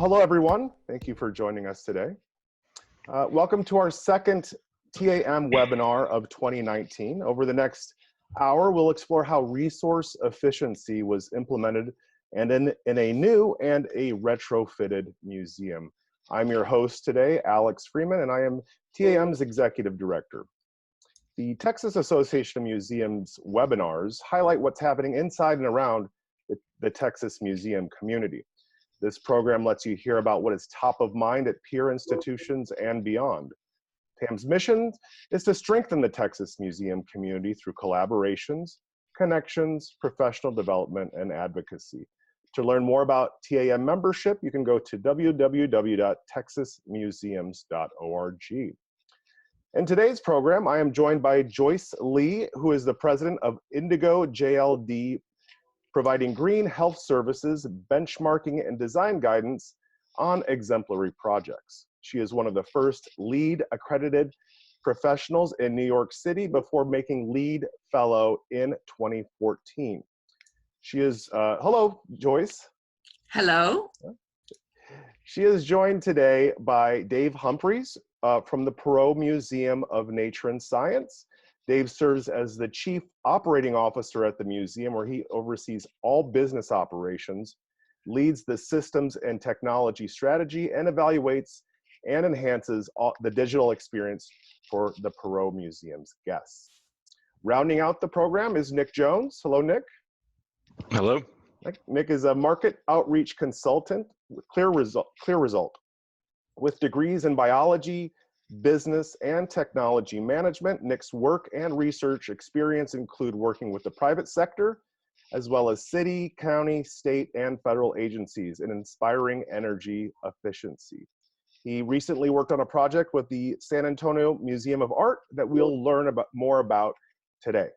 Well, hello everyone. Thank you for joining us today. Welcome to our second TAM webinar of 2019. Over the next hour, we'll explore how resource efficiency was implemented and in a new and a retrofitted museum. I'm your host today, Alex Freeman, and I am TAM's Executive Director. The Texas Association of Museums webinars highlight what's happening inside and around the Texas museum community. This program lets you hear about what is top of mind at peer institutions and beyond. TAM's mission is to strengthen the Texas museum community through collaborations, connections, professional development, and advocacy. To learn more about TAM membership, you can go to www.texasmuseums.org. In today's program, I am joined by Joyce Lee, who is the president of Indigo JLD, providing green health services, benchmarking, and design guidance on exemplary projects. She is one of the first LEED accredited professionals in New York City before making LEED Fellow in 2014. She is, hello, Joyce. Hello. She is joined today by Dave Humphreys from the Perot Museum of Nature and Science. Dave serves as the Chief Operating Officer at the museum, where he oversees all business operations, leads the systems and technology strategy, and evaluates and enhances the digital experience for the Perot Museum's guests. Rounding out the program is Nick Jones. Hello, Nick. Hello. Nick is a market outreach consultant with Clear Result, with degrees in biology, business, and technology management. Nick's work and research experience include working with the private sector, as well as city, county, state, and federal agencies in inspiring energy efficiency. He recently worked on a project with the San Antonio Museum of Art that we'll learn more about today.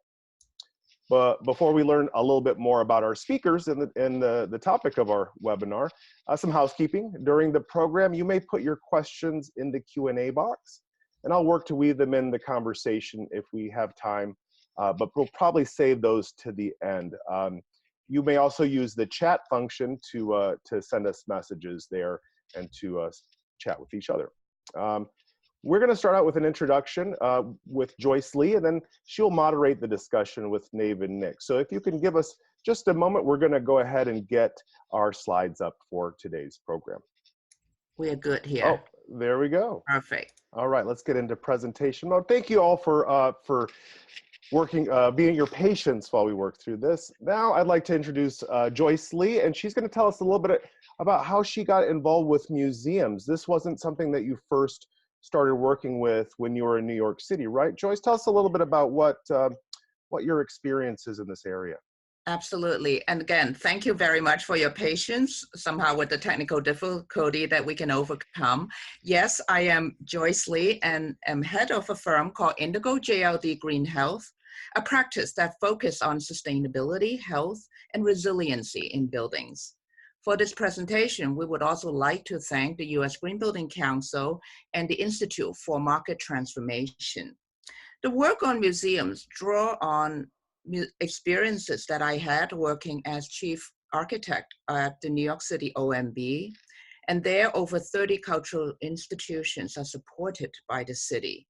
But before we learn a little bit more about our speakers and the topic of our webinar, some housekeeping. During the program, you may put your questions in the Q&A box, and I'll work to weave them in the conversation if we have time, but we'll probably save those to the end. You may also use the chat function to send us messages there and to chat with each other. We're going to start out with an introduction with Joyce Lee, and then she'll moderate the discussion with Dave and Nick. So if you can give us just a moment, we're going to go ahead and get our slides up for today's program. We're good here. Oh, there we go. Perfect. All right, let's get into presentation mode. Thank you all for working, being your patience while we work through this. Now I'd like to introduce Joyce Lee, and she's going to tell us a little bit about how she got involved with museums. This wasn't something that you first started working with when you were in New York City, right? Joyce, tell us a little bit about what your experience is in this area. Absolutely. And again, thank you very much for your patience, somehow with the technical difficulty that we can overcome. Yes, I am Joyce Lee and am head of a firm called Indigo JLD Green Health, a practice that focuses on sustainability, health, and resiliency in buildings. For this presentation, we would also like to thank the U.S. Green Building Council and the Institute for Market Transformation. The work on museums draw on experiences that I had working as chief architect at the New York City OMB, and there over 30 cultural institutions are supported by the city.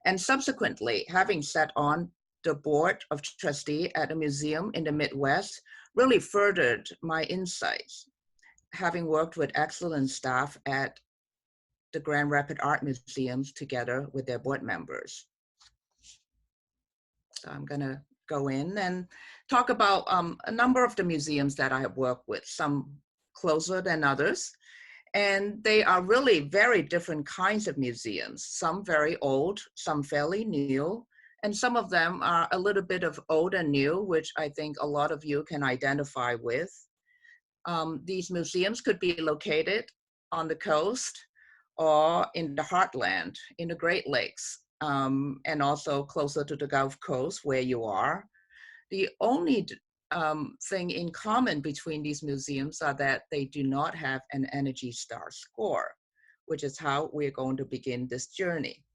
And subsequently, having sat on the board of trustees at a museum in the Midwest, really furthered my insights, having worked with excellent staff at the Grand Rapids Art Museums together with their board members. So I'm gonna go in and talk about a number of the museums that I have worked with, some closer than others. And they are really very different kinds of museums, some very old, some fairly new, and some of them are a little bit of old and new, which I think a lot of you can identify with. These museums could be located on the coast or in the heartland, in the Great Lakes, and also closer to the Gulf Coast where you are. The only thing in common between these museums are that they do not have an ENERGY STAR score, which is how we're going to begin this journey.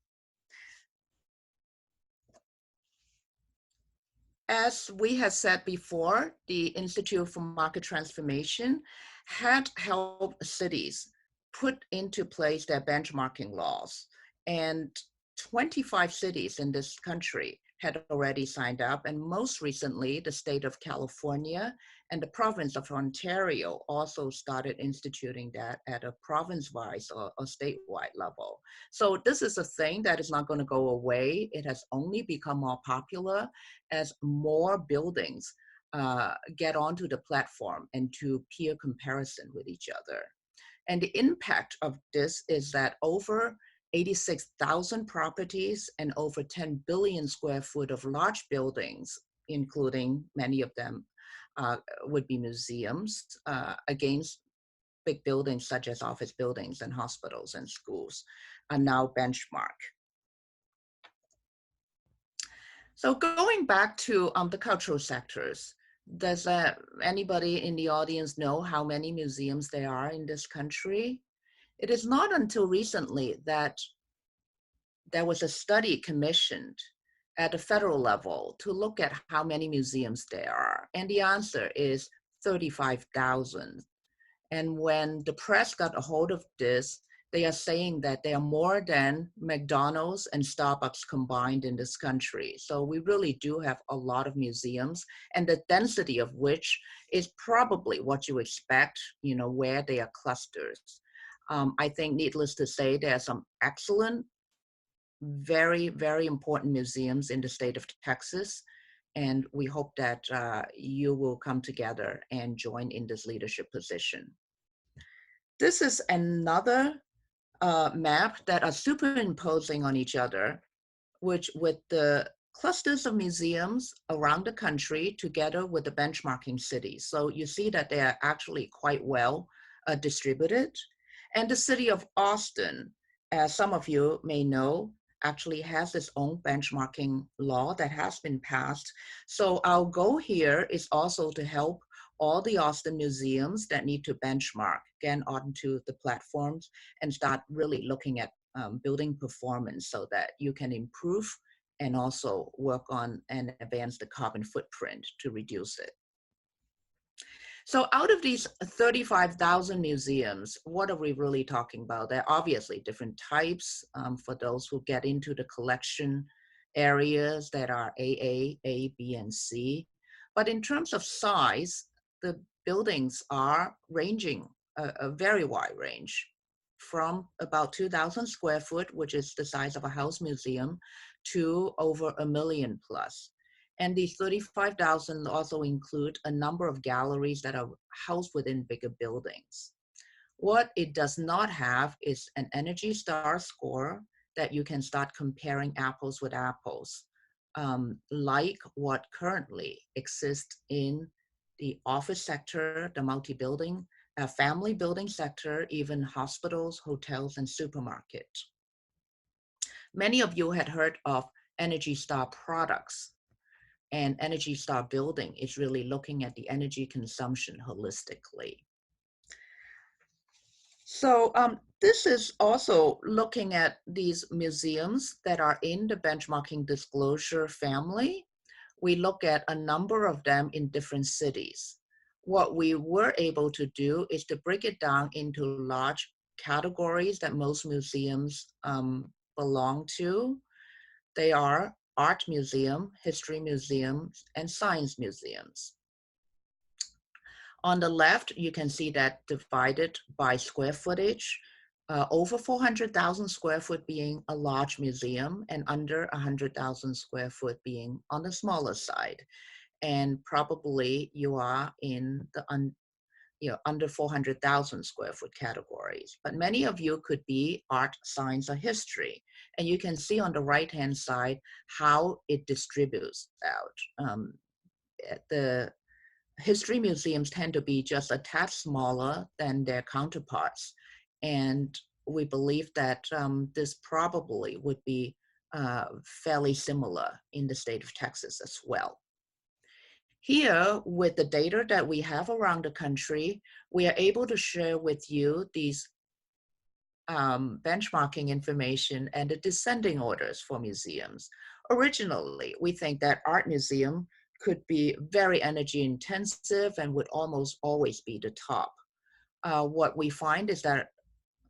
As we had said before, the Institute for Market Transformation had helped cities put into place their benchmarking laws. And 25 cities in this country had already signed up. And most recently, the state of California and the province of Ontario also started instituting that at a province-wide or statewide level. So this is a thing that is not going to go away. It has only become more popular as more buildings get onto the platform and to peer comparison with each other. And the impact of this is that over 86,000 properties and over 10 billion square foot of large buildings, including many of them would be museums, against big buildings such as office buildings and hospitals and schools, are now benchmarked. So going back to the cultural sectors, does anybody in the audience know how many museums there are in this country? It is not until recently that there was a study commissioned at the federal level to look at how many museums there are. And the answer is 35,000. And when the press got a hold of this, they are saying that there are more than McDonald's and Starbucks combined in this country. So we really do have a lot of museums, and the density of which is probably what you expect, where they are clusters. I think needless to say, there are some excellent, very, very important museums in the state of Texas. And we hope that you will come together and join in this leadership position. This is another map that are superimposing on each other, which with the clusters of museums around the country together with the benchmarking cities. So you see that they are actually quite well distributed. And the city of Austin, as some of you may know, actually has its own benchmarking law that has been passed. So our goal here is also to help all the Austin museums that need to benchmark, get onto the platforms and start really looking at building performance so that you can improve and also work on and advance the carbon footprint to reduce it. So out of these 35,000 museums, what are we really talking about? There are obviously different types for those who get into the collection areas that are AA, A, B, and C. But in terms of size, the buildings are ranging a very wide range from about 2,000 square foot, which is the size of a house museum, to over 1 million plus. And these 35,000 also include a number of galleries that are housed within bigger buildings. What it does not have is an ENERGY STAR score that you can start comparing apples with apples, like what currently exists in the office sector, the multi-building, family building sector, even hospitals, hotels, and supermarkets. Many of you had heard of ENERGY STAR products, and ENERGY STAR building is really looking at the energy consumption holistically. So this is also looking at these museums that are in the benchmarking disclosure family. We look at a number of them in different cities. What we were able to do is to break it down into large categories that most museums belong to. They are art museum, history museums, and science museums. On the left, you can see that divided by square footage, over 400,000 square foot being a large museum and under 100,000 square foot being on the smaller side. And probably you are in the under 400,000 square foot categories. But many of you could be art, science, or history. And you can see on the right-hand side how it distributes out. The history museums tend to be just a tad smaller than their counterparts. And we believe that this probably would be fairly similar in the state of Texas as well. Here, with the data that we have around the country, we are able to share with you these benchmarking information and the descending orders for museums. Originally, we think that art museum could be very energy intensive and would almost always be the top. What we find is that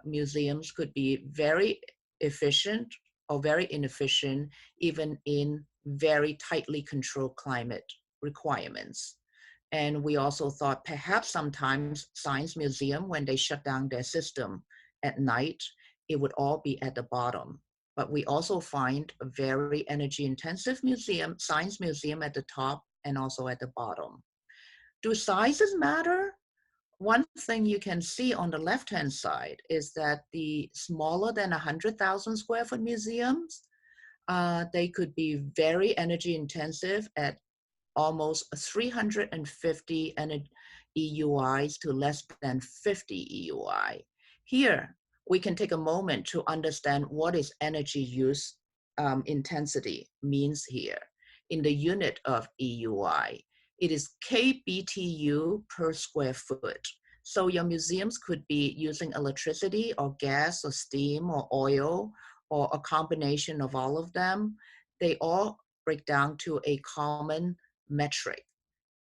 museums could be very efficient or very inefficient, even in very tightly controlled climate requirements. And we also thought perhaps sometimes science museum, when they shut down their system at night, it would all be at the bottom. But we also find a very energy intensive museum, science museum at the top and also at the bottom. Do sizes matter? One thing you can see on the left-hand side is that the smaller than 100,000 square foot museums, they could be very energy intensive at almost 350 EUIs to less than 50 EUI. Here, we can take a moment to understand what is energy use intensity means here. In the unit of EUI, it is kBTU per square foot. So your museums could be using electricity or gas or steam or oil or a combination of all of them. They all break down to a common metric.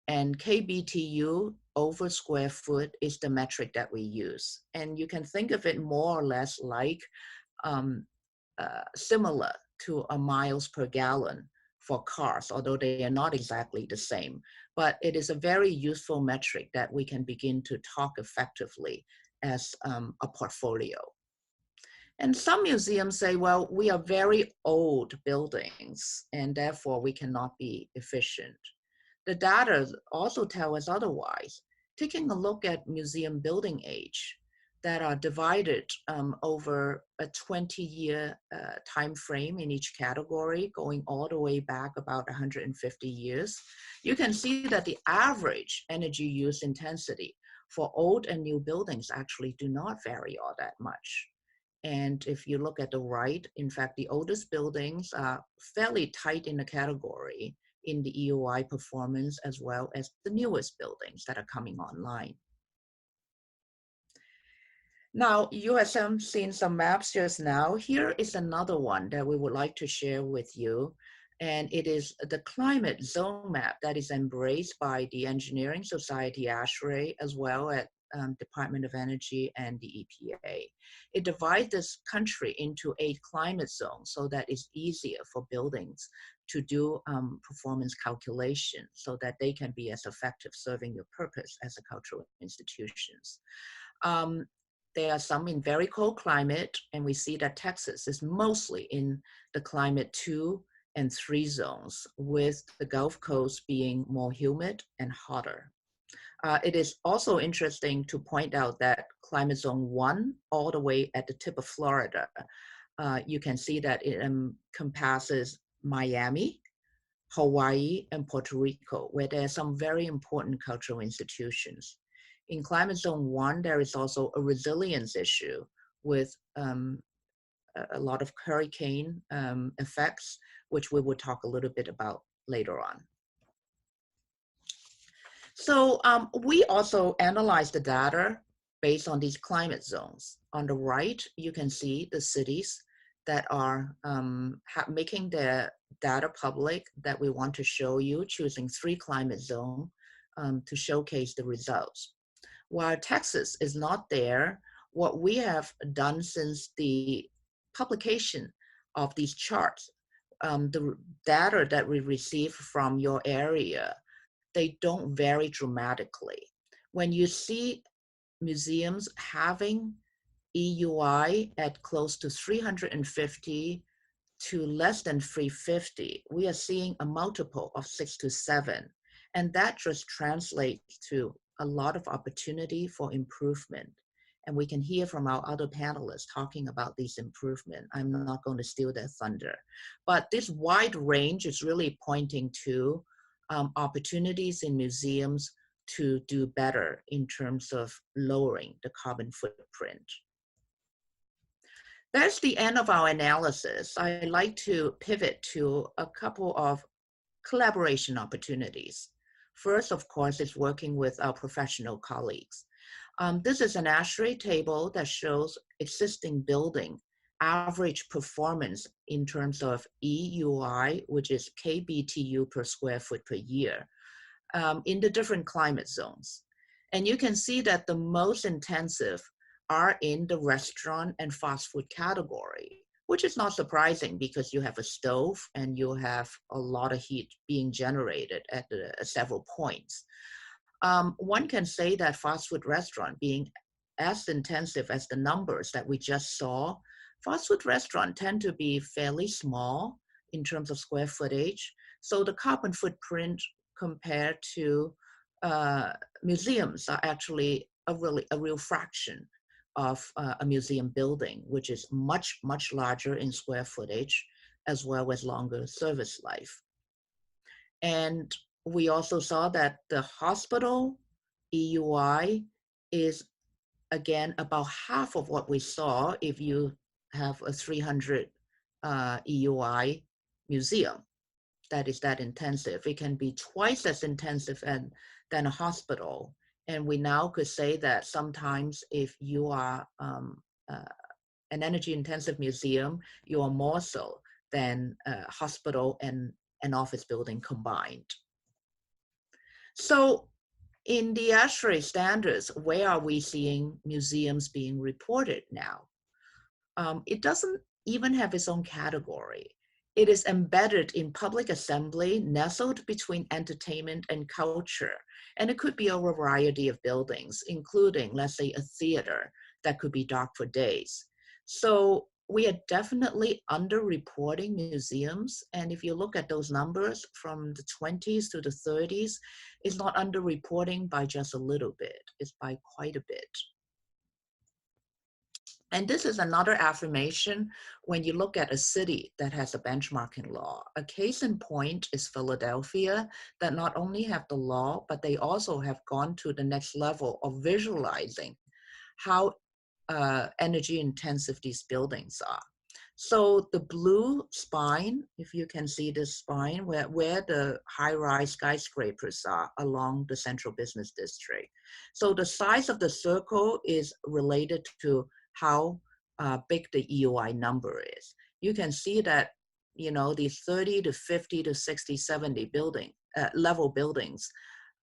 And kBTU over square foot is the metric that we use. And you can think of it more or less like similar to a miles per gallon for cars, although they are not exactly the same. But it is a very useful metric that we can begin to talk effectively as a portfolio. And some museums say, well, we are very old buildings and therefore we cannot be efficient. The data also tell us otherwise. Taking a look at museum building age that are divided over a 20-year time frame in each category, going all the way back about 150 years, you can see that the average energy use intensity for old and new buildings actually do not vary all that much. And if you look at the right, in fact, the oldest buildings are fairly tight in the category in the EOI performance, as well as the newest buildings that are coming online. Now, you have seen some maps just now. Here is another one that we would like to share with you. And it is the climate zone map that is embraced by the Engineering Society ASHRAE, as well as Department of Energy and the EPA. It divides this country into 8 climate zones so that it's easier for buildings to do performance calculation so that they can be as effective serving your purpose as a cultural institutions. There are some in very cold climate, and we see that Texas is mostly in the climate 2 and 3 zones, with the Gulf Coast being more humid and hotter. It is also interesting to point out that climate zone 1, all the way at the tip of Florida, you can see that it encompasses Miami, Hawaii, and Puerto Rico, where there are some very important cultural institutions. In climate zone 1, there is also a resilience issue with a lot of hurricane effects, which we will talk a little bit about later on. So we also analyzed the data based on these climate zones. On the right, you can see the cities that are making their data public that we want to show you, choosing 3 climate zones to showcase the results. While Texas is not there, what we have done since the publication of these charts, the data that we receive from your area, they don't vary dramatically. When you see museums having EUI at close to 350 to less than 350, we are seeing a multiple of 6 to 7. And that just translates to a lot of opportunity for improvement. And we can hear from our other panelists talking about these improvements. I'm not going to steal their thunder. But this wide range is really pointing to opportunities in museums to do better in terms of lowering the carbon footprint. That's the end of our analysis. I'd like to pivot to a couple of collaboration opportunities. First, of course, is working with our professional colleagues. This is an ASHRAE table that shows existing building average performance in terms of EUI, which is kBTU per square foot per year, in the different climate zones. And you can see that the most intensive are in the restaurant and fast food category, which is not surprising because you have a stove and you have a lot of heat being generated at several points. One can say that fast food restaurant being as intensive as the numbers that we just saw, fast food restaurants tend to be fairly small in terms of square footage. So the carbon footprint compared to museums are actually a real fraction of a museum building, which is much, much larger in square footage, as well as longer service life. And we also saw that the hospital EUI is, again, about half of what we saw if you have a 300 EUI museum that is that intensive. It can be twice as intensive than a hospital. And we now could say that sometimes if you are an energy intensive museum, you are more so than a hospital and an office building combined. So in the ASHRAE standards, where are we seeing museums being reported now? It doesn't even have its own category. It is embedded in public assembly, nestled between entertainment and culture. And it could be a variety of buildings, including, let's say, a theater that could be dark for days. So we are definitely underreporting museums. And if you look at those numbers from the 20s to the 30s, it's not underreporting by just a little bit, it's by quite a bit. And this is another affirmation when you look at a city that has a benchmarking law. A case in point is Philadelphia, that not only have the law, but they also have gone to the next level of visualizing how energy intensive these buildings are. So the blue spine, if you can see this spine, where the high-rise skyscrapers are along the central business district. So the size of the circle is related to how big the EUI number is. You can see that, you know, these 30 to 50 to 60, 70 level buildings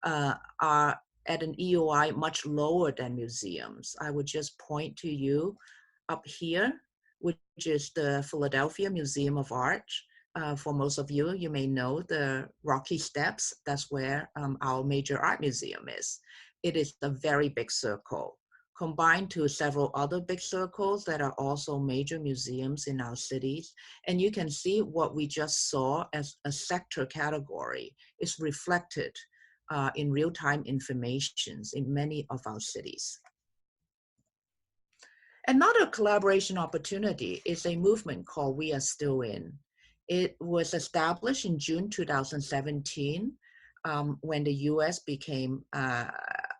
are at an EUI much lower than museums. I would just point to you up here, which is the Philadelphia Museum of Art. For most of you, you may know the Rocky Steps. That's where our major art museum is. It is a very big circle, combined to several other big circles that are also major museums in our cities. And you can see what we just saw as a sector category is reflected in real-time informations in many of our cities. Another collaboration opportunity is a movement called We Are Still In. It was established in June 2017 when the US became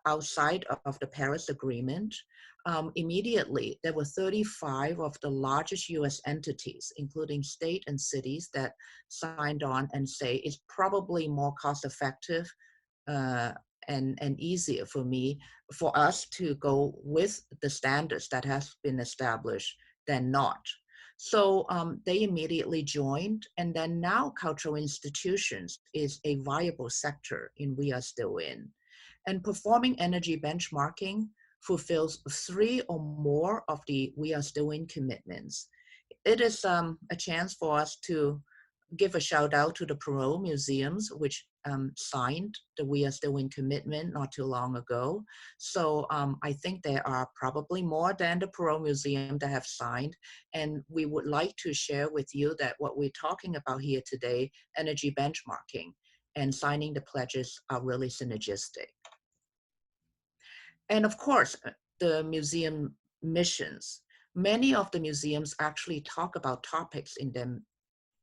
outside of the Paris Agreement. Immediately, there were 35 of the largest US entities, including state and cities, that signed on and say it's probably more cost effective and easier for us to go with the standards that has been established than not. So they immediately joined, and then now cultural institutions is a viable sector in We Are Still In. And performing energy benchmarking fulfills 3 or more of the We Are Still In commitments. It is a chance for us to give a shout out to the Perot Museums, which signed the We Are Still In commitment not too long ago. So I think there are probably more than the Perot Museum that have signed. And we would like to share with you that what we're talking about here today, energy benchmarking and signing the pledges, are really synergistic. And of course, the museum missions. Many of the museums actually talk about topics in them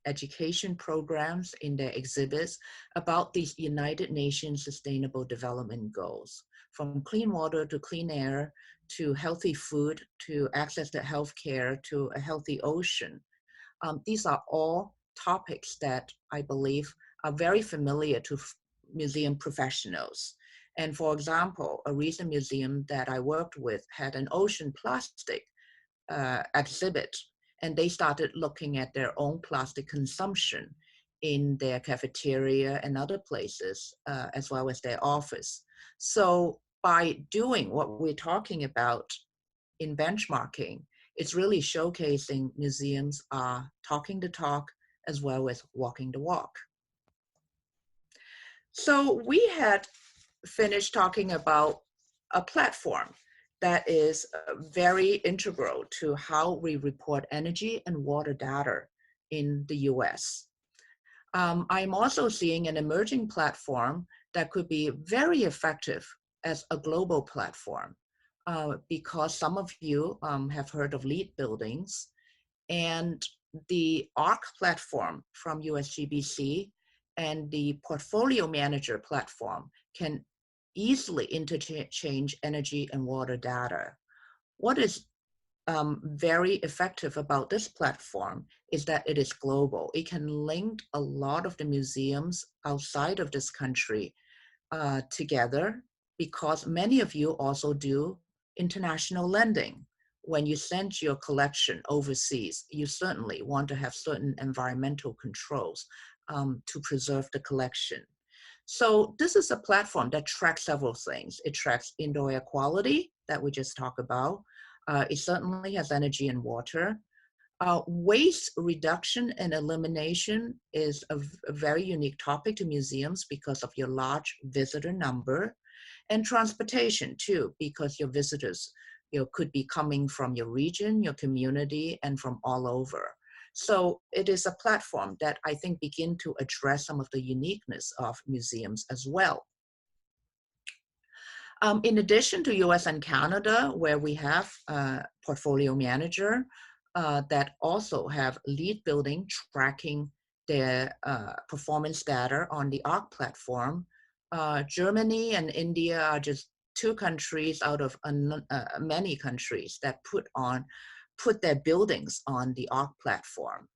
education programs, in their exhibits about these United Nations Sustainable Development Goals, from clean water to clean air, to healthy food, to access to healthcare, to a healthy ocean. These are all topics that I believe are very familiar to museum professionals. And for example, a recent museum that I worked with had an ocean plastic exhibit. and they started looking at their own plastic consumption in their cafeteria and other places, as well as their office. So by doing what we're talking about in benchmarking, it's really showcasing museums are talking the talk as well as walking the walk. So we had finished talking about a platform that is very integral to how we report energy and water data in the US. I'm also seeing an emerging platform that could be very effective as a global platform, because some of you have heard of LEED buildings, and the Ark platform from USGBC and the portfolio manager platform can easily interchange energy and water data. What is very effective about this platform is that it is global. It can link a lot of the museums outside of this country together, because many of you also do international lending. When you send your collection overseas, you certainly want to have certain environmental controls to preserve the collection. So this is a platform that tracks several things. It tracks indoor air quality that we just talked about. It certainly has energy and water. Waste reduction and elimination is a very unique topic to museums because of your large visitor number, and transportation too, because your visitors could be coming from your region, your community, and from all over. So it is a platform that I think begin to address some of the uniqueness of museums as well. In addition to US and Canada, where we have a portfolio manager that also have LEED building tracking their performance data on the Ark platform, Germany and India are just two countries out of many countries that put their buildings on the Ark platform.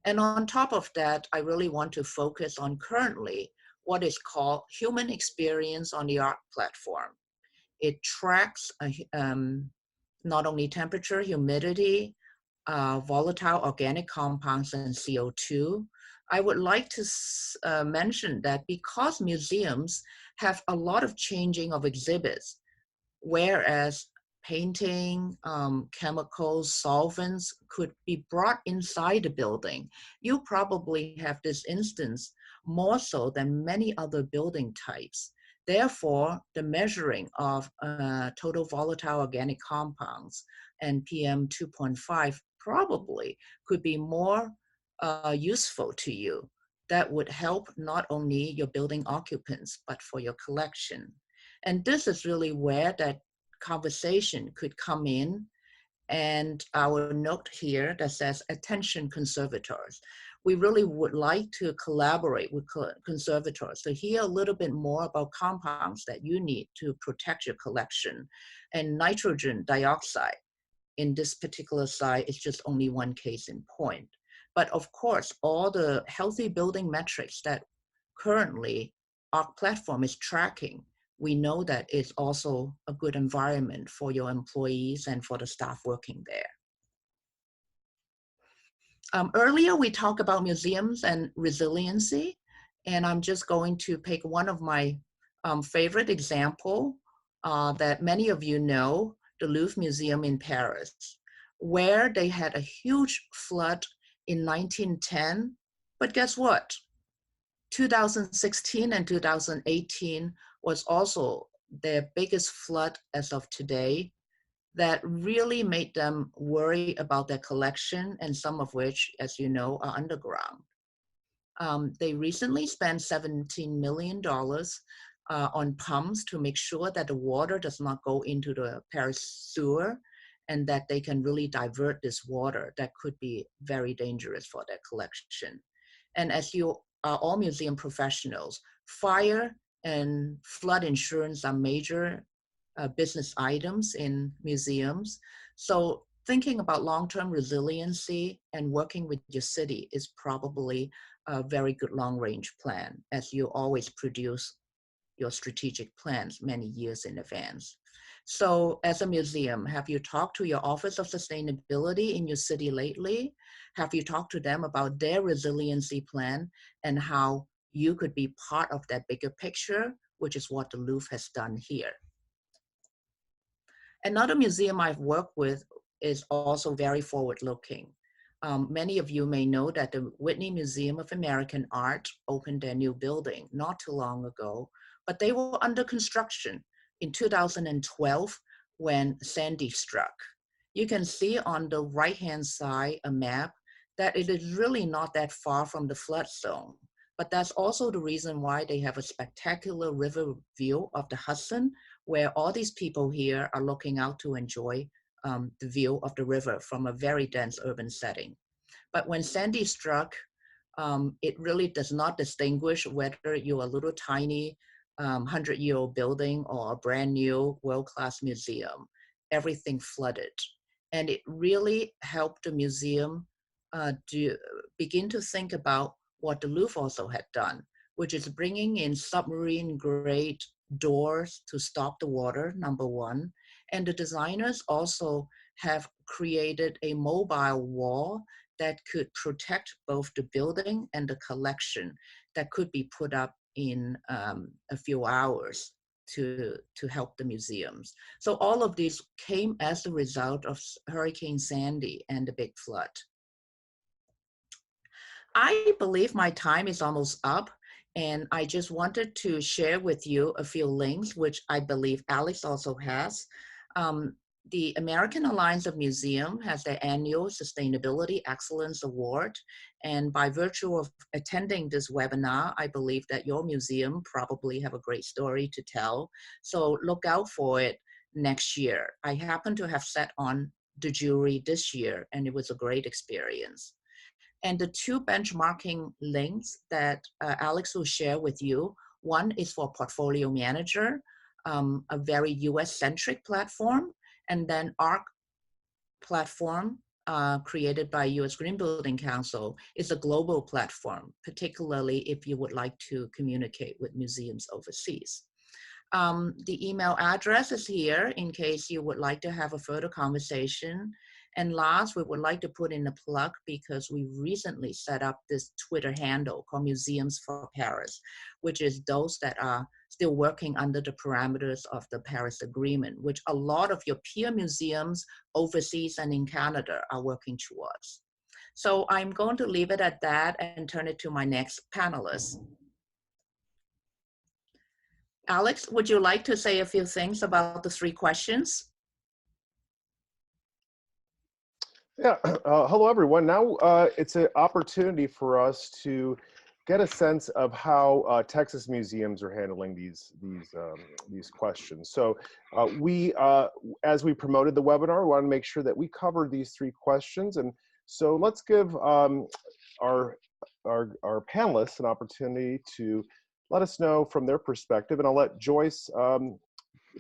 And on top of that, I really want to focus on currently what is called human experience on the Ark platform. It tracks not only temperature, humidity, volatile organic compounds, and CO2. I would like to mention that because museums have a lot of changing of exhibits, whereas painting, chemicals, solvents could be brought inside the building, you probably have this instance more so than many other building types. Therefore, the measuring of total volatile organic compounds and PM 2.5 probably could be more useful to you. That would help not only your building occupants, but for your collection. And this is really where that conversation could come in. And our note here that says, attention conservators. We really would like to collaborate with conservators to hear a little bit more about compounds that you need to protect your collection. And nitrogen dioxide in this particular site is just only one case in point. But of course, all the healthy building metrics that currently Ark Platform is tracking, we know that it's also a good environment for your employees and for the staff working there. Earlier, we talked about museums and resiliency, and I'm just going to pick one of my favorite example that many of you know, the Louvre Museum in Paris, where they had a huge flood in 1910, but guess what? 2016 and 2018 was also their biggest flood as of today, that really made them worry about their collection, and some of which, as you know, are underground. They recently spent $17 million on pumps to make sure that the water does not go into the Paris sewer, and that they can really divert this water that could be very dangerous for their collection. And as you are all museum professionals, fire and flood insurance are major business items in museums. So thinking about long-term resiliency and working with your city is probably a very good long-range plan, as you always produce your strategic plans many years in advance. So as a museum, have you talked to your Office of Sustainability in your city lately? Have you talked to them about their resiliency plan and how you could be part of that bigger picture, which is what the Louvre has done here? Another museum I've worked with is also very forward-looking. Many of you may know that the Whitney Museum of American Art opened their new building not too long ago, but they were under construction in 2012 when Sandy struck. You can see on the right-hand side a map that it is really not that far from the flood zone. But that's also the reason why they have a spectacular river view of the Hudson, where all these people here are looking out to enjoy the view of the river from a very dense urban setting. But when Sandy struck, it really does not distinguish whether you're a little tiny 100-year-old building or a brand new world-class museum. Everything flooded. And it really helped the museum to begin to think about what the Louvre also had done, which is bringing in submarine-grade doors to stop the water, number one. And the designers also have created a mobile wall that could protect both the building and the collection that could be put up in a few hours to help the museums. So all of these came as a result of Hurricane Sandy and the big flood. I believe my time is almost up, and I just wanted to share with you a few links, which I believe Alex also has. The American Alliance of Museums has their annual Sustainability Excellence Award, and by virtue of attending this webinar, I believe that your museum probably have a great story to tell. So look out for it next year. I happen to have sat on the jury this year, and it was a great experience. And the two benchmarking links that Alex will share with you, one is for Portfolio Manager, a very US-centric platform, and then Ark Platform, created by US Green Building Council, is a global platform, particularly if you would like to communicate with museums overseas. The email address is here in case you would like to have a further conversation. And last, we would like to put in a plug because we recently set up this Twitter handle called Museums for Paris, which is those that are still working under the parameters of the Paris Agreement, which a lot of your peer museums overseas and in Canada are working towards. So I'm going to leave it at that and turn it to my next panelist. Alex, would you like to say a few things about the three questions? Yeah, hello everyone. Now it's an opportunity for us to get a sense of how Texas museums are handling these questions. So as we promoted the webinar, we want to make sure that we cover these three questions. And so let's give our panelists an opportunity to let us know from their perspective. And I'll let Joyce, turn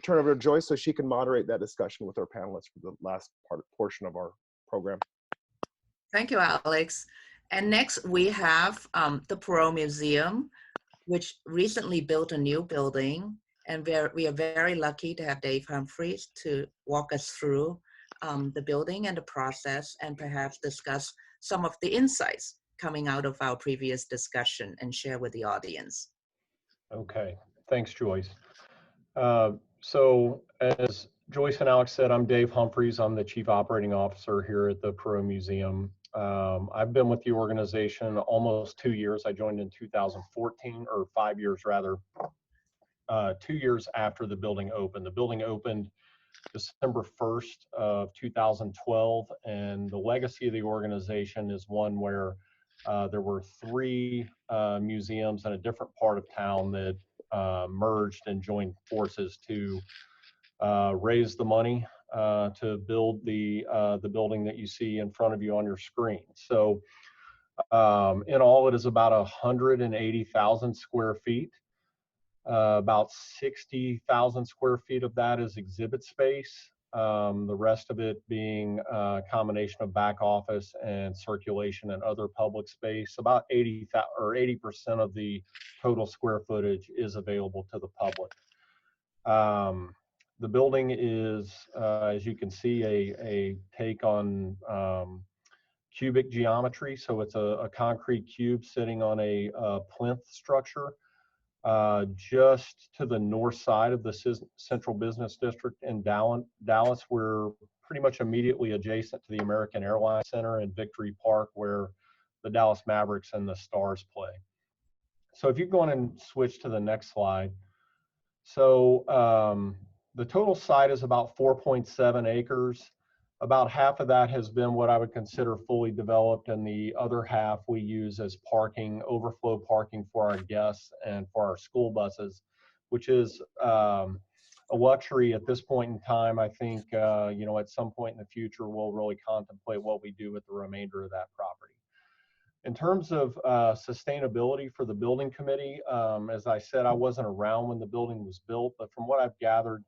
over to Joyce so she can moderate that discussion with our panelists for the last portion of our program. Thank you, Alex. And next we have the Perot Museum, which recently built a new building. And we are very lucky to have Dave Humphreys to walk us through the building and the process and perhaps discuss some of the insights coming out of our previous discussion and share with the audience. Okay, thanks, Joyce. So as Joyce and Alex said, I'm Dave Humphreys. I'm the Chief Operating Officer here at the Perot Museum. I've been with the organization almost 2 years. I joined in 2014, or 5 years rather, 2 years after the building opened. The building opened December 1st of 2012, and the legacy of the organization is one where there were 3 museums in a different part of town that merged and joined forces to raise the money to build the building that you see in front of you on your screen. So in all, it is about 180,000 square feet. About 60,000 square feet of that is exhibit space. The rest of it being a combination of back office and circulation and other public space. About 80% of the total square footage is available to the public. The building is, as you can see, a take on cubic geometry. So it's a concrete cube sitting on a plinth structure just to the north side of the Central Business District in Dallas. We're pretty much immediately adjacent to the American Airlines Center in Victory Park, where the Dallas Mavericks and the Stars play. So if you go on and switch to the next slide. So the total site is about 4.7 acres. About half of that has been what I would consider fully developed, and the other half we use as parking, overflow parking for our guests and for our school buses, which is a luxury at this point in time. I think, you know, at some point in the future, we'll really contemplate what we do with the remainder of that property. In terms of sustainability for the building committee, as I said, I wasn't around when the building was built, but from what I've gathered,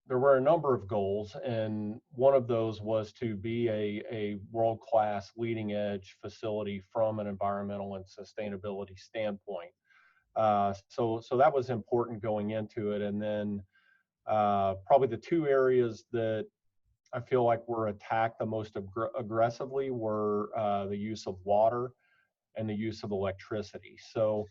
there were a number of goals, and one of those was to be a world-class leading edge facility from an environmental and sustainability standpoint. So that was important going into it. And then probably the two areas that I feel like were attacked the most aggressively were the use of water and the use of electricity. So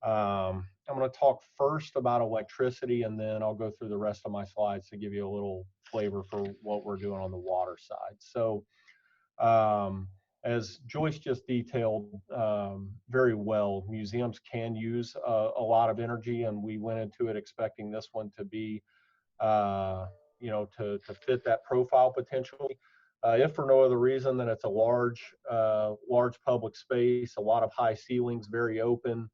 I'm going to talk first about electricity, and then I'll go through the rest of my slides to give you a little flavor for what we're doing on the water side. So as Joyce just detailed very well, museums can use a lot of energy, and we went into it expecting this one to be, you know, to fit that profile potentially. If for no other reason than it's a large public space, a lot of high ceilings, very open.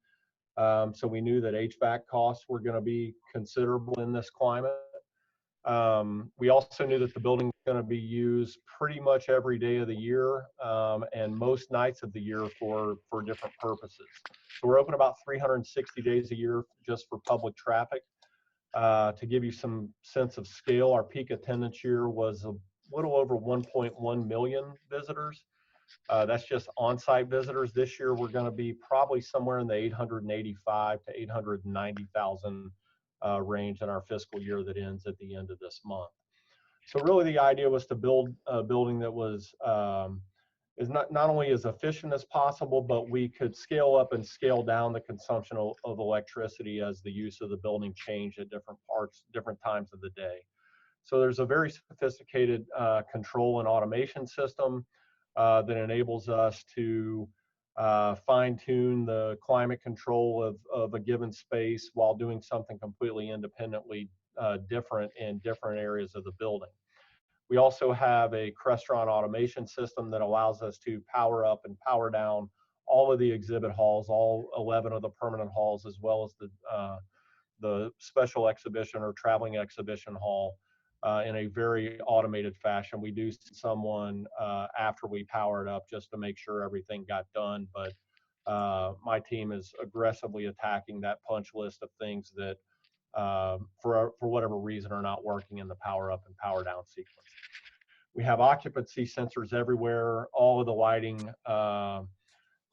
So we knew that HVAC costs were going to be considerable in this climate. We also knew that the building was going to be used pretty much every day of the year and most nights of the year for different purposes. So we're open about 360 days a year just for public traffic. To give you some sense of scale, our peak attendance year was a little over 1.1 million visitors. That's just on-site visitors. This year, we're going to be probably somewhere in the 885 to 890,000 range in our fiscal year that ends at the end of this month. So really the idea was to build a building that was is not only as efficient as possible, but we could scale up and scale down the consumption of electricity as the use of the building changed at different times of the day. So there's a very sophisticated control and automation system that enables us to fine-tune the climate control of a given space while doing something completely independently different in different areas of the building. We also have a restaurant automation system that allows us to power up and power down all of the exhibit halls, all 11 of the permanent halls, as well as the special exhibition or traveling exhibition hall in a very automated fashion. We do someone after we power it up just to make sure everything got done, but my team is aggressively attacking that punch list of things that for whatever reason are not working in the power up and power down sequence. We have occupancy sensors everywhere. All of the lighting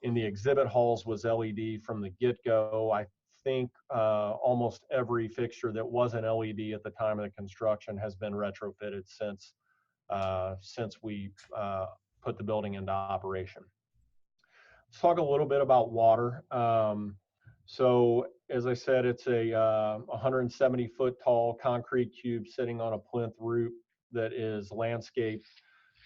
in the exhibit halls was LED from the get-go. I think almost every fixture that wasn't LED at the time of the construction has been retrofitted since we put the building into operation. Let's talk a little bit about water. So as I said, it's a 170-foot tall concrete cube sitting on a plinth roof that is landscaped,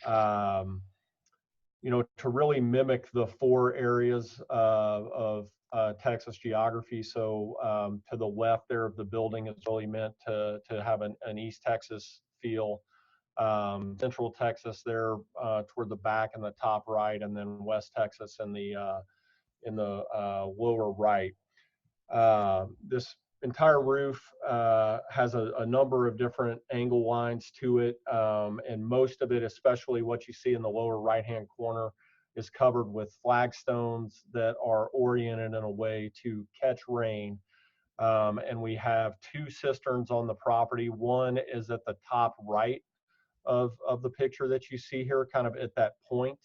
you know, to really mimic the four areas of Texas geography. So to the left there of the building is really meant to have an East Texas feel. Central Texas there toward the back and the top right, and then West Texas in the lower right. This entire roof has a number of different angle lines to it, and most of it, especially what you see in the lower right-hand corner, is covered with flagstones that are oriented in a way to catch rain And we have 2 cisterns on the property. One is at the top right of the picture that you see here, kind of at that point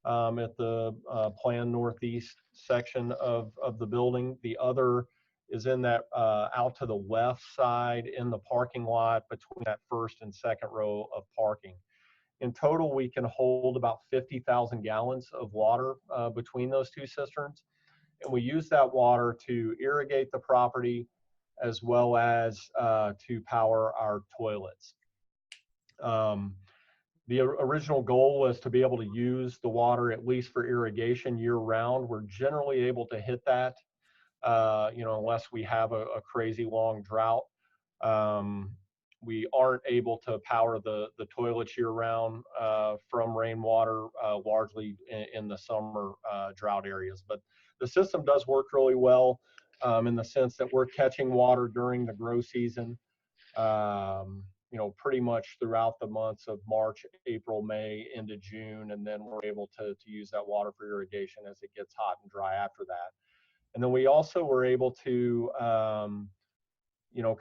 at the planned northeast section of the building. The other is in that out to the left side in the parking lot between that first and second row of parking. In total, we can hold about 50,000 gallons of water between those 2 cisterns. And we use that water to irrigate the property as well as to power our toilets. The original goal was to be able to use the water at least for irrigation year round. We're generally able to hit that, unless we have a crazy long drought. We aren't able to power the toilets year round from rainwater, largely in the summer drought areas. But the system does work really well in the sense that we're catching water during the grow season. Pretty much throughout the months of March, April, May into June, and then we're able to use that water for irrigation as it gets hot and dry after that. And then we also were able to,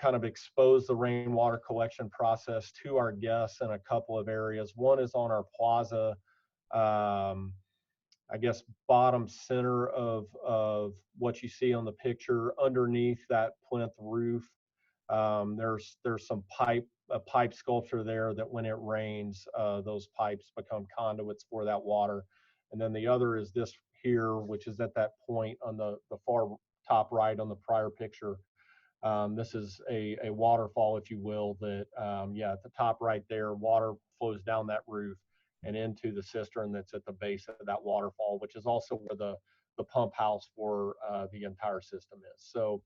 kind of expose the rainwater collection process to our guests in a couple of areas. One is on our plaza, I guess bottom center of what you see on the picture. Underneath that plinth roof, there's some pipe sculpture there that when it rains, those pipes become conduits for that water. And then the other is this here, which is at that point on the far top right on the prior picture. This is a waterfall, if you will, that, at the top right there, water flows down that roof and into the cistern that's at the base of that waterfall, which is also where the pump house for the entire system is. So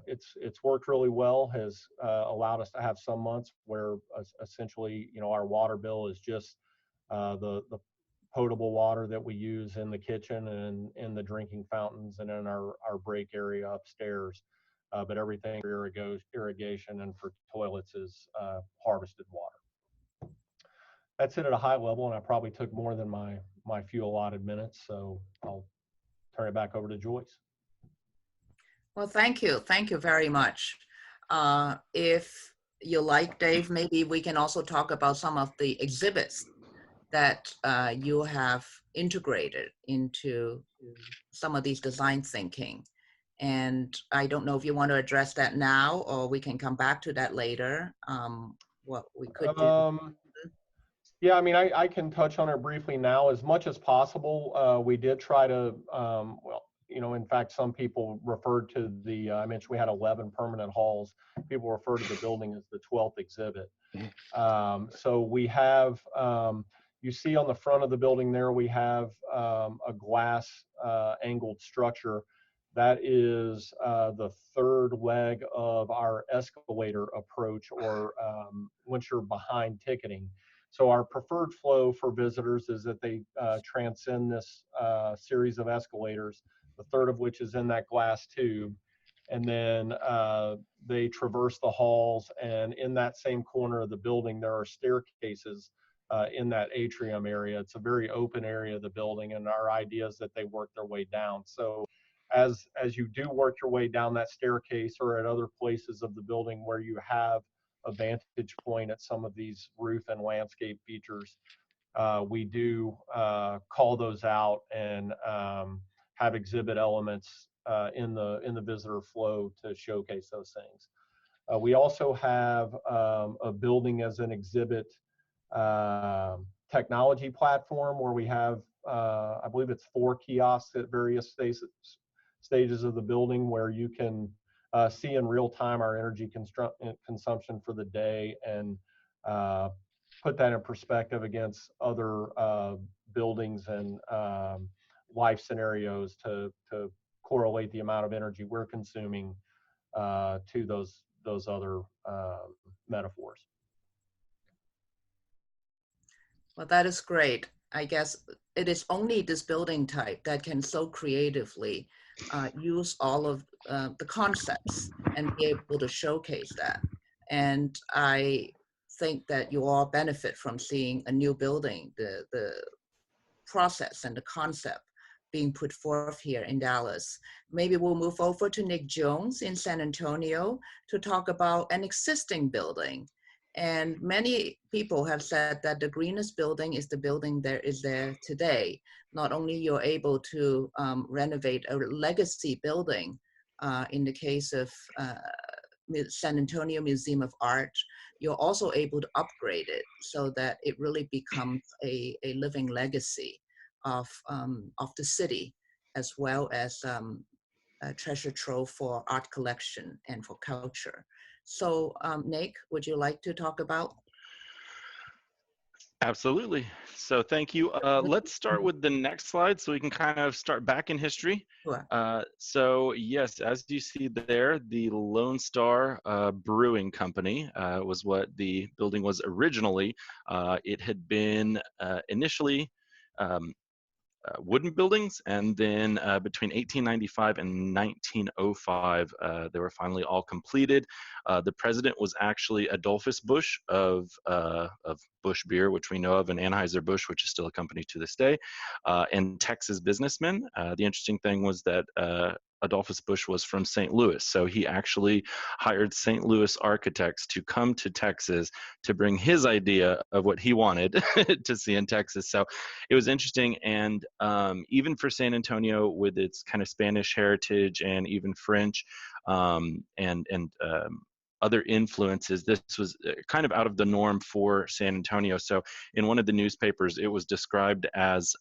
it's worked really well, has allowed us to have some months where essentially, our water bill is just the potable water that we use in the kitchen and in the drinking fountains and in our break area upstairs. But everything for irrigation and for toilets is harvested water. That's it at a high level, and I probably took more than my few allotted minutes, so I'll turn it back over to Joyce. Well, thank you. Thank you very much. If you like, Dave, maybe we can also talk about some of the exhibits that you have integrated into some of these design thinking. And I don't know if you want to address that now, or we can come back to that later. What we could do. Yeah, I mean, I can touch on it briefly now. As much as possible, we did try to, in fact, some people referred to I mentioned we had 11 permanent halls. People refer to the building as the 12th exhibit. So we have, you see on the front of the building there, we have a glass angled structure. That is the third leg of our escalator approach, or once you're behind ticketing. So our preferred flow for visitors is that they transcend this series of escalators, the third of which is in that glass tube. And then they traverse the halls, and in that same corner of the building, there are staircases in that atrium area. It's a very open area of the building, and our idea is that they work their way down. So as you do work your way down that staircase, or at other places of the building where you have a vantage point at some of these roof and landscape features, we do call those out and have exhibit elements in the visitor flow to showcase those things. We also have a building as an exhibit technology platform where we have, I believe it's 4 kiosks at various stages of the building where you can see in real time our energy consumption for the day, and put that in perspective against other buildings and life scenarios to correlate the amount of energy we're consuming to those other metaphors. Well, that is great. I guess it is only this building type that can so creatively use all of the concepts and be able to showcase that. And I think that you all benefit from seeing a new building, the process and the concept being put forth here in Dallas. Maybe we'll move over to Nick Jones in San Antonio to talk about an existing building. And many people have said that the greenest building is the building that is there today. Not only you're able to renovate a legacy building, in the case of San Antonio Museum of Art, you're also able to upgrade it so that it really becomes a living legacy of the city, as well as a treasure trove for art collection and for culture. So Nick, would you like to talk about? Absolutely. So thank you. Let's start with the next slide so we can kind of start back in history. Sure. So yes, as you see there, the Lone Star Brewing Company was what the building was originally. It had been initially wooden buildings, and then between 1895 and 1905, they were finally all completed. The president was actually Adolphus Busch of Busch Beer, which we know of, and Anheuser-Busch, which is still a company to this day, and Texas businessmen. The interesting thing was that Adolphus Busch was from St. Louis, so he actually hired St. Louis architects to come to Texas to bring his idea of what he wanted to see in Texas. So it was interesting, and even for San Antonio, with its kind of Spanish heritage and even French and other influences, this was kind of out of the norm for San Antonio. So in one of the newspapers, it was described as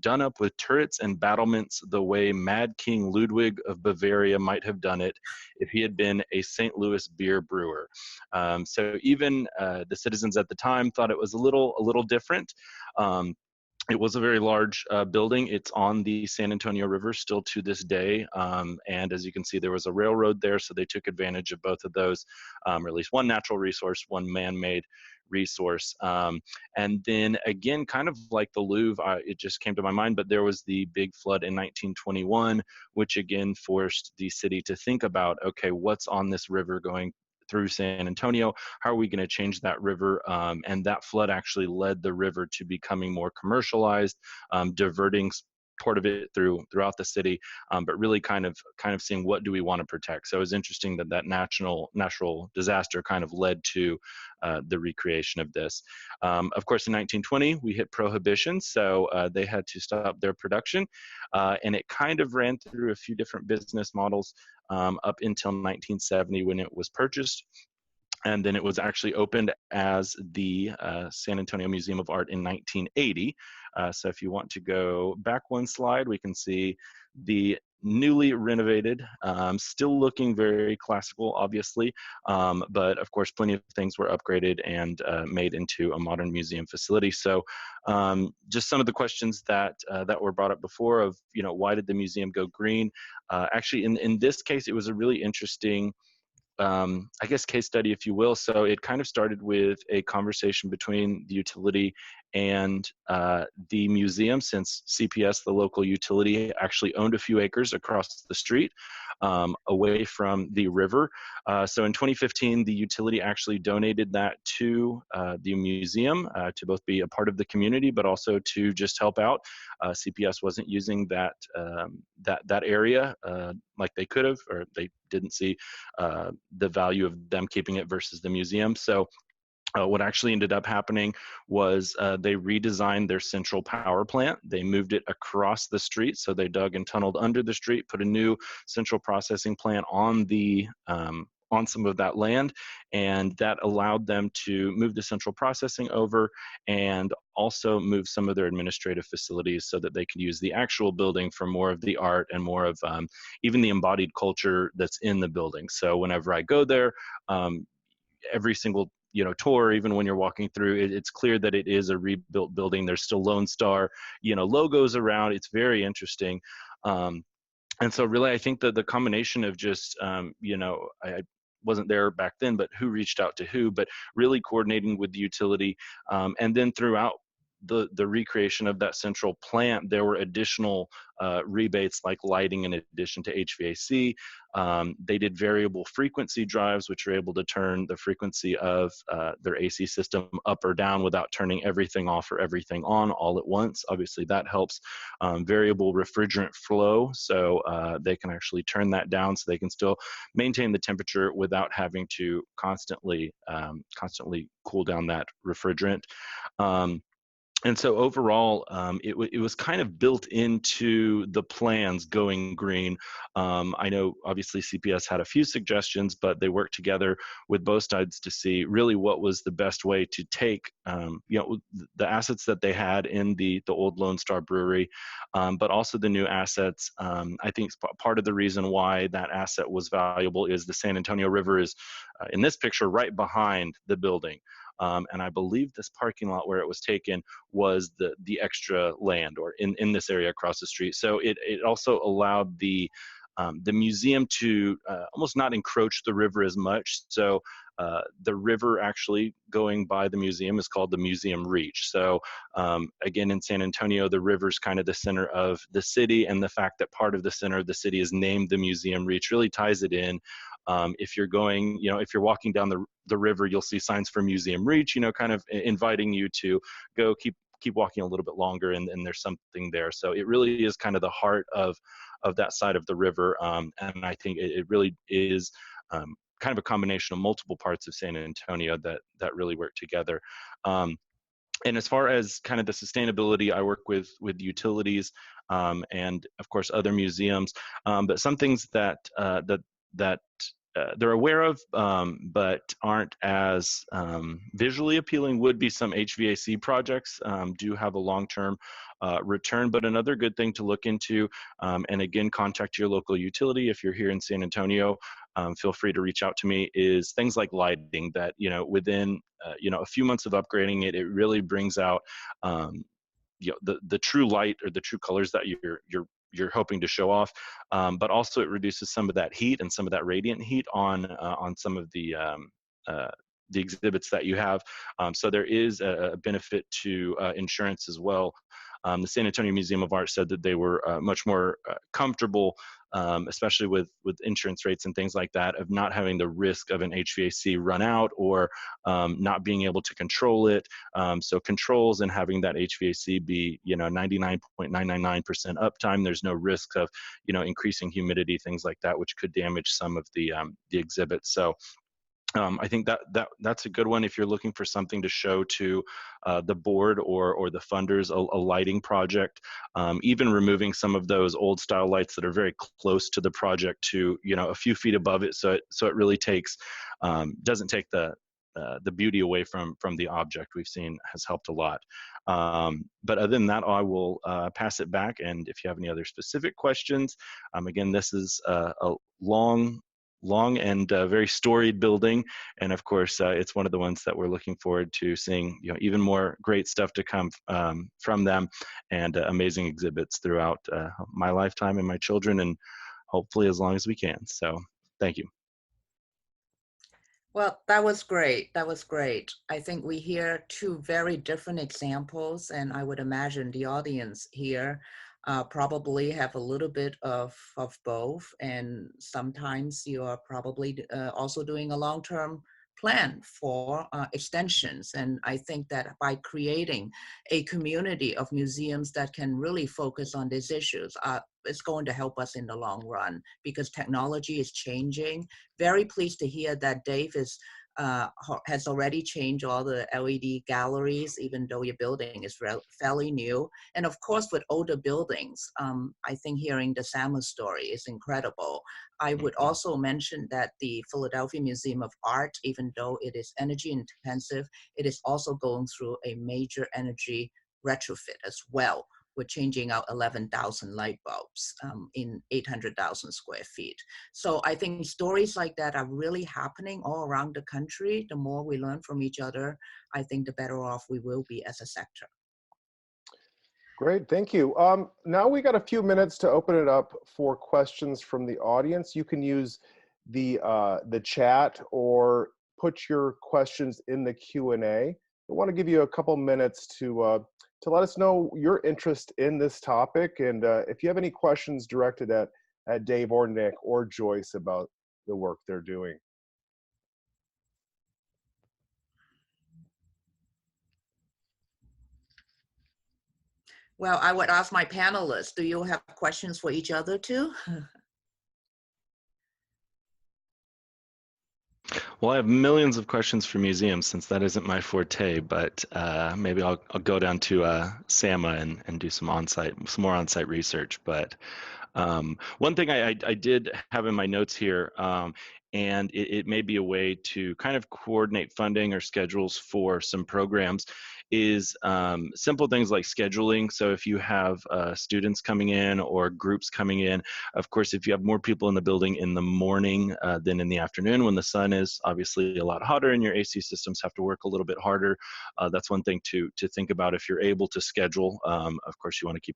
done up with turrets and battlements the way Mad King Ludwig of Bavaria might have done it if he had been a St. Louis beer brewer. So even the citizens at the time thought it was a little different. It was a very large building. It's on the San Antonio River still to this day. And as you can see, there was a railroad there, so they took advantage of both of those, or at least one natural resource, one man-made resource. And then again, kind of like the Louvre, it just came to my mind, but there was the big flood in 1921, which again forced the city to think about, okay, what's on this river going through San Antonio? How are we going to change that river? And that flood actually led the river to becoming more commercialized, diverting part of it throughout the city, but really kind of seeing what do we want to protect. So it was interesting that natural disaster kind of led to the recreation of this. Of course, in 1920, we hit prohibition, so they had to stop their production, and it kind of ran through a few different business models up until 1970 when it was purchased. And then it was actually opened as the San Antonio Museum of Art in 1980. So if you want to go back one slide, we can see the newly renovated, still looking very classical, obviously, but of course plenty of things were upgraded and made into a modern museum facility. So just some of the questions that were brought up before of, why did the museum go green? Actually, in this case, it was a really interesting I guess case study, if you will. So it kind of started with a conversation between the utility and the museum, since CPS, the local utility, actually owned a few acres across the street away from the river. So in 2015, the utility actually donated that to the museum to both be a part of the community, but also to just help out. CPS wasn't using that area like they could have, or they didn't see the value of them keeping it versus the museum. So what actually ended up happening was they redesigned their central power plant. They moved it across the street. So they dug and tunneled under the street, put a new central processing plant on the on some of that land, and that allowed them to move the central processing over and also move some of their administrative facilities so that they could use the actual building for more of the art and more of even the embodied culture that's in the building. So whenever I go there, every single tour, even when you're walking through, it's clear that it is a rebuilt building. There's still Lone Star logos around. It's very interesting. And so really, I think that the combination of just I wasn't there back then, but who reached out to who, but really coordinating with the utility, and then throughout the recreation of that central plant, there were additional rebates like lighting in addition to HVAC. They did variable frequency drives, which are able to turn the frequency of their AC system up or down without turning everything off or everything on all at once. Obviously, that helps. Variable refrigerant flow, so they can actually turn that down so they can still maintain the temperature without having to constantly cool down that refrigerant. And so overall, it was kind of built into the plans going green. I know obviously CPS had a few suggestions, but they worked together with both sides to see really what was the best way to take the assets that they had in the old Lone Star Brewery, but also the new assets. I think part of the reason why that asset was valuable is the San Antonio River is in this picture right behind the building. And I believe this parking lot where it was taken was the extra land, or in this area across the street. So it also allowed the museum to almost not encroach the river as much. So the river actually going by the museum is called the Museum Reach. So again, in San Antonio, the river's kind of the center of the city, and the fact that part of the center of the city is named the Museum Reach really ties it in. If you're going, if you're walking down the river, you'll see signs for Museum Reach, kind of inviting you to go keep walking a little bit longer, and there's something there. So it really is kind of the heart of that side of the river. And I think it really is kind of a combination of multiple parts of San Antonio that really work together. And as far as kind of the sustainability, I work with utilities and of course other museums, but some things that they're aware of, but aren't as visually appealing would be some HVAC projects do have a long-term return. But another good thing to look into, and again, contact your local utility if you're here in San Antonio. Feel free to reach out to me, is things like lighting that, within, a few months of upgrading it, it really brings out, the true light or the true colors that you're hoping to show off, but also it reduces some of that heat and some of that radiant heat on some of the exhibits that you have. So there is a benefit to insurance as well. The San Antonio Museum of Art said that they were much more comfortable, especially with insurance rates and things like that, of not having the risk of an HVAC run out or not being able to control it. So controls and having that HVAC be 99.999% uptime. There's no risk of increasing humidity, things like that, which could damage some of the exhibits. So I think that's a good one if you're looking for something to show to the board or the funders, a lighting project. Even removing some of those old style lights that are very close to the project to a few feet above it, so it really takes doesn't take the beauty away from the object, we've seen has helped a lot. But other than that, I will pass it back. And if you have any other specific questions, again, this is a long and very storied building, and of course it's one of the ones that we're looking forward to seeing even more great stuff to come from them, and amazing exhibits throughout my lifetime and my children, and hopefully as long as we can. So thank you. Well, that was great. That was great. I think we hear two very different examples, and I would imagine the audience here probably have a little bit of both, and sometimes you are probably also doing a long-term plan for extensions. And I think that by creating a community of museums that can really focus on these issues, it's going to help us in the long run, because technology is changing. Very pleased to hear that Dave has already changed all the LED galleries, even though your building is fairly new. And of course, with older buildings, I think hearing the Samus story is incredible. I would also mention that the Philadelphia Museum of Art, even though it is energy intensive, it is also going through a major energy retrofit as well. We're changing out 11,000 light bulbs in 800,000 square feet. So I think stories like that are really happening all around the country. The more we learn from each other, I think the better off we will be as a sector. Great, thank you. Now we got a few minutes to open it up for questions from the audience. You can use the chat or put your questions in the Q&A. I want to give you a couple minutes to to let us know your interest in this topic. And if you have any questions directed at Dave or Nick or Joyce about the work they're doing. Well, I would ask my panelists, do you have questions for each other too? Well, I have millions of questions for museums since that isn't my forte, but maybe I'll go down to SAMA and do some more on-site research. But one thing I did have in my notes here, and it may be a way to kind of coordinate funding or schedules for some programs, is simple things like scheduling. So if you have students coming in or groups coming in, of course, if you have more people in the building in the morning than in the afternoon when the sun is obviously a lot hotter and your AC systems have to work a little bit harder, that's one thing to think about if you're able to schedule. Of course, you want to keep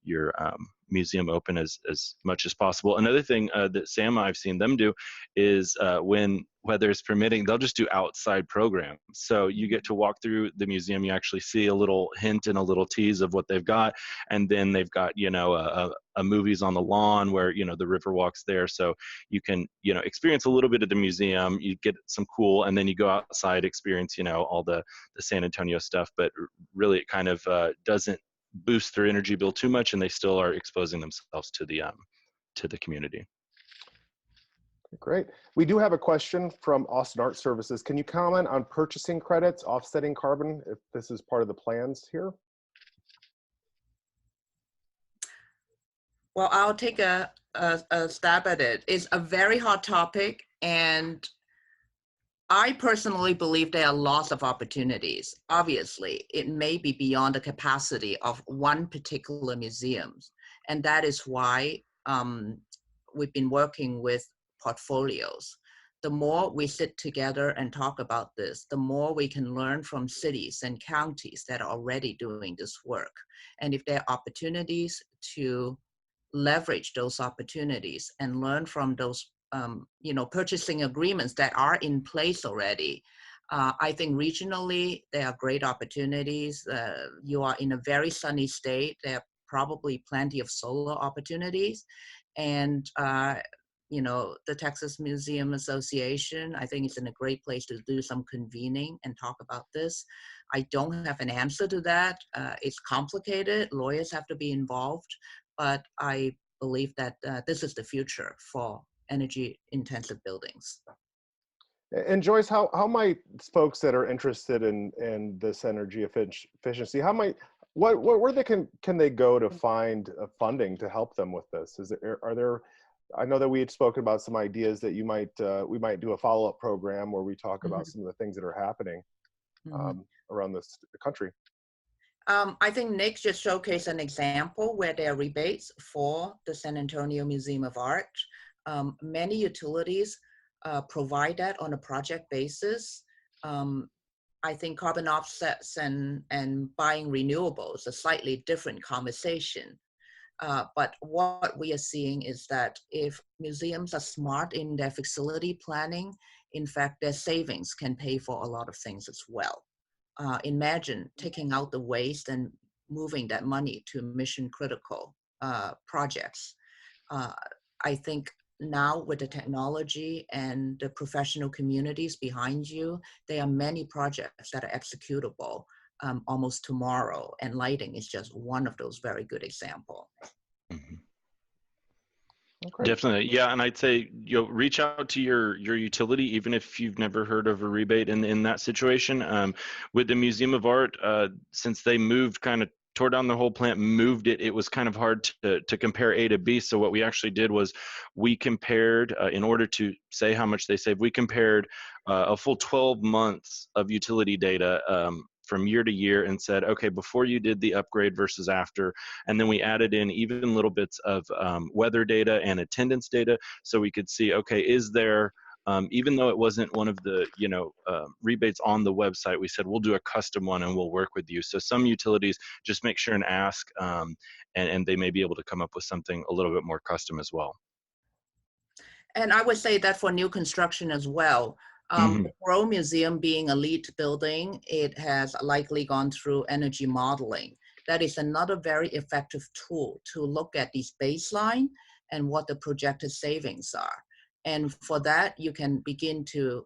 your museum open as much as possible. Another thing that SAMA, I've seen them do is when weather is permitting, they'll just do outside programs. So you get to walk through the museum, you actually see a little hint and a little tease of what they've got. And then they've got, a movies on the lawn where, the river walks there. So you can, experience a little bit of the museum, you get some cool, and then you go outside, experience, all the San Antonio stuff. But really it kind of doesn't boost their energy bill too much, and they still are exposing themselves to the community. Great. We do have a question from Austin Art Services. Can you comment on purchasing credits, offsetting carbon, if this is part of the plans here? Well, I'll take a stab at it. It's a very hot topic, and I personally believe there are lots of opportunities. Obviously, it may be beyond the capacity of one particular museum, and that is why we've been working with portfolios. The more we sit together and talk about this, the more we can learn from cities and counties that are already doing this work. And if there are opportunities to leverage those opportunities and learn from those purchasing agreements that are in place already. I think regionally, there are great opportunities. You are in a very sunny state. There are probably plenty of solar opportunities. And, the Texas Museum Association, I think it's in a great place to do some convening and talk about this. I don't have an answer to that. It's complicated. Lawyers have to be involved. But I believe that this is the future for energy intensive buildings. And Joyce, how might folks that are interested in this energy efficiency, where can they go to find funding to help them with this? I know that we had spoken about some ideas that we might do a follow-up program where we talk about some of the things that are happening around the country. I think Nick just showcased an example where there are rebates for the San Antonio Museum of Art. Many utilities provide that on a project basis. I think carbon offsets and buying renewables, a slightly different conversation. But what we are seeing is that if museums are smart in their facility planning, in fact, their savings can pay for a lot of things as well. Imagine taking out the waste and moving that money to mission critical projects. I think now with the technology and the professional communities behind you, there are many projects that are executable almost tomorrow, and lighting is just one of those very good examples. Mm-hmm. Okay. Definitely, yeah, and I'd say reach out to your utility, even if you've never heard of a rebate in that situation. With the Museum of Art, since they tore down the whole plant, moved it, it was kind of hard to compare A to B. So what we actually did was we compared, in order to say how much they saved, we compared a full 12 months of utility data from year to year and said, okay, before you did the upgrade versus after, and then we added in even little bits of weather data and attendance data, so we could see, okay, is there, even though it wasn't one of the rebates on the website, we said we'll do a custom one and we'll work with you. So some utilities just make sure and ask, and they may be able to come up with something a little bit more custom as well. And I would say that for new construction as well, The Perot Museum being a LEED building, it has likely gone through energy modeling. That is another very effective tool to look at these baseline and what the projected savings are. And for that, you can begin to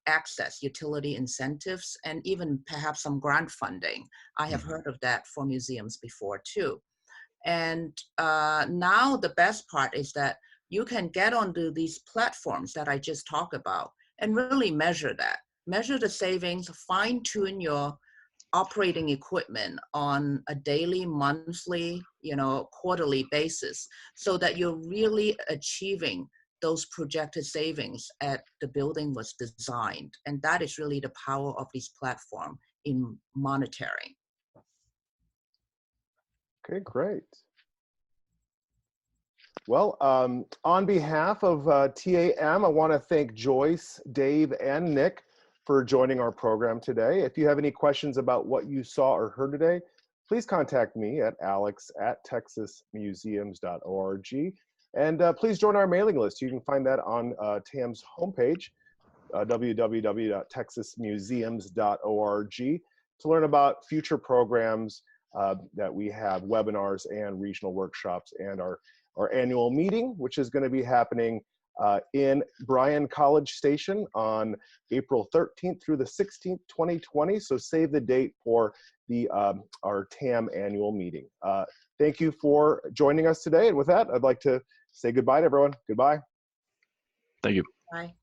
access utility incentives and even perhaps some grant funding. I have heard of that for museums before too. And now the best part is that you can get onto these platforms that I just talked about and really measure that. Measure the savings, fine tune your operating equipment on a daily, monthly, quarterly basis so that you're really achieving those projected savings at the building was designed. And that is really the power of this platform in monitoring. Okay, great. Well, on behalf of TAM, I want to thank Joyce, Dave, and Nick for joining our program today. If you have any questions about what you saw or heard today, please contact me at alex@texasmuseums.org. And please join our mailing list. You can find that on TAM's homepage, www.texasmuseums.org, to learn about future programs that we have, webinars and regional workshops, and our annual meeting, which is going to be happening in Bryan College Station on April 13th through the 16th, 2020. So save the date for the our TAM annual meeting. Thank you for joining us today. And with that, I'd like to say goodbye to everyone. Goodbye. Thank you. Bye.